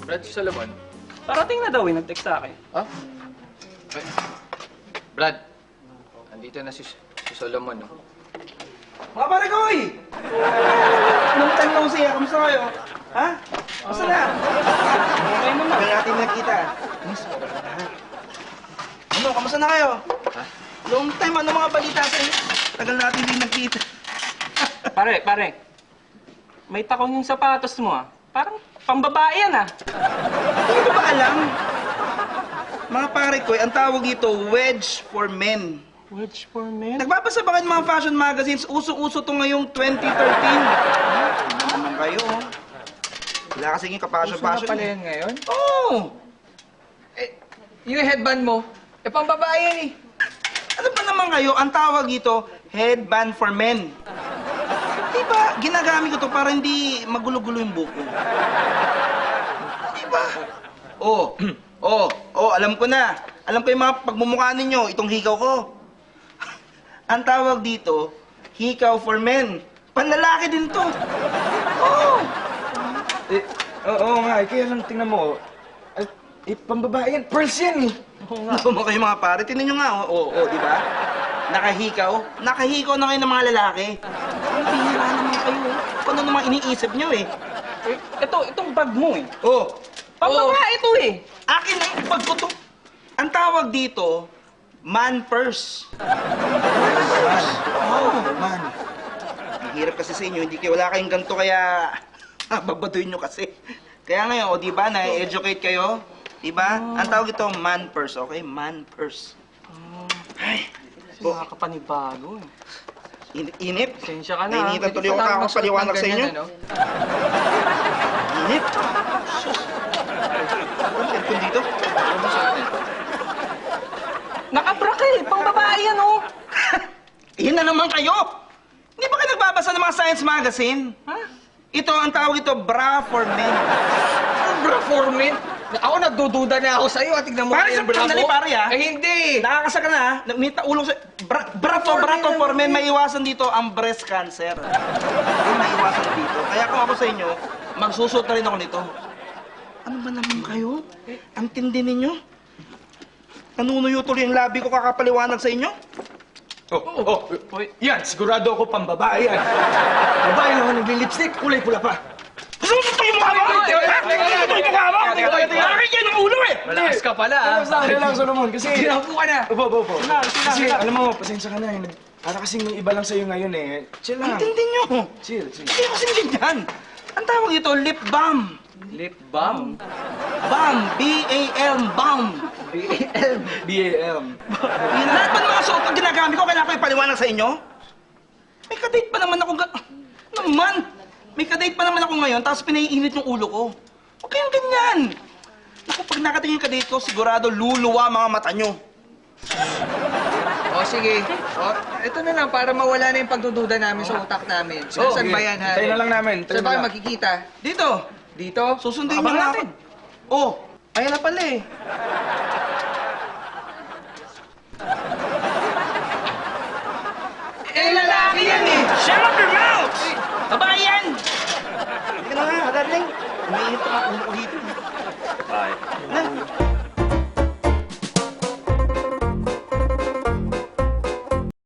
Brad, si Solomon. Parating na daw nag-text sa akin. Ah? Ay, Brad, andito na si Solomon, no? Mga pare ko, eh! Nung time na siya, kamusta kayo? Ha? Kamusta na? Okay naman. Tagal natin nakita. Miss, ano, kamusta na kayo? Ha? Long time, ano mga balita sa inyo? Tagal natin din nakita. Pare. May takong yung sapatos mo, ah. Parang pambabae yan, ah. Hindi ko ba alam? Mga pare ko, ang tawag dito, wedge for men. Wedge for men? Nagbabasa ba kayo ng mga fashion magazines? Usong-uso to ngayong 2013. Ano naman kayo, oh? Wala kasi yung kapasyon-pasyon. pala yan ngayon? Oo! Eh, yung headband mo, pambabae yan eh. Ano ba naman kayo? Ang tawag dito, headband for men. Diba, ginagamit ko to para hindi magulo-gulo yung buko. Diba? Alam ko na. Alam ko yung mga pagmumukha ninyo, itong hikaw ko. Ang tawag dito, hikaw for men. Panlalaki din to. Oo. Oo nga, kaya lang tingnan mo. Pambabae yan, pearls yan eh. Ano mo kayo mga pare? Tingnan nyo nga, di ba? Nakahikaw na kayo ng mga lalaki. Ang bihira naman kayo, eh. Kung ano naman iniisip nyo, eh. Itong bag mo, eh. Oh, Pambabae ito, eh. akin ang pag ko to. Ang tawag dito, man purse. Man. Ang hirap kasi sa inyo, wala kayong ganito kaya babaduin nyo kasi. Kaya ngayon, di ba, na-educate kayo? Di ba? Ang tawag ito, man purse, okay? Man purse. Ay, Nakakapanibago, eh. inip. Pasensya ka na, ah. Nainitan tuloy ako kakapaliwanag sa inyo. Ano? Inip. Sus. Ang cellphone dito. Nakabrak, eh. Pambabae yan, oh. Iyan na naman kayo! Hindi ba kayo nagbabasa ng mga science magazine? Ha? Ito, ang tawag ito, bra for men. Bra for men? Ako nagdududa na ako sa'yo. Tignan mo Pare, yung bra sandali, mo. pare, ha? Eh, hindi. Nakakasa ka na, ha? Nagmita ulong sa... Bra to for men, may iwasan dito ang breast cancer. Yung may iwasan dito. Kaya kung ako sa inyo, magsusot na rin ako nito. Ano ba naman kayo? Ang tindi ninyo? Nanunuyo tuloy yung labi ko kakapaliwanag sa inyo? Yan, sigurado ako pambabae yan. Babae naman nagli-lipstick, kulay pula pa. Susunod yung mukha mo! Susunod yung mukha mo! Bakit yan ang ulo, eh? Malakas ka pala, ah. Sorry lang, Solomon, kasi... Ginapo ka na. Opo. Kasi, alam mo, pasensya ka na eh. Para kasing may iba lang sa'yo ngayon eh. Chill Ang lang. tindi nyo! Chill. Hindi kasi ganyan. Ang tawag dito, lip balm. Lip balm? Balm. B-A-M. Balm. B-A-M. Lahat ba ng mga suot na ginagamit ko, kailangan ko ipaliwanag sa inyo? May kadate pa naman ako naman! May kadate pa naman ako ngayon, tapos pinaiinit yung ulo ko. Huwag kayong ganyan! Naku, pag nakatingin yung kadate ko, sigurado luluwa mga mata nyo. O, sige. O, ito na lang, para mawala na yung pagdududa namin sa utak namin. So, saan ba yan, ha? Tayo na lang namin. Saan ba kayo makikita? Dito! Dito? Susundin nyo Abang na natin. ako. Oh, ayan na pala eh. lalaki yan eh! Shut up your mouth! Babae yan! Hindi ka na nga, darling. Umiinit pa ang ulo ko dito.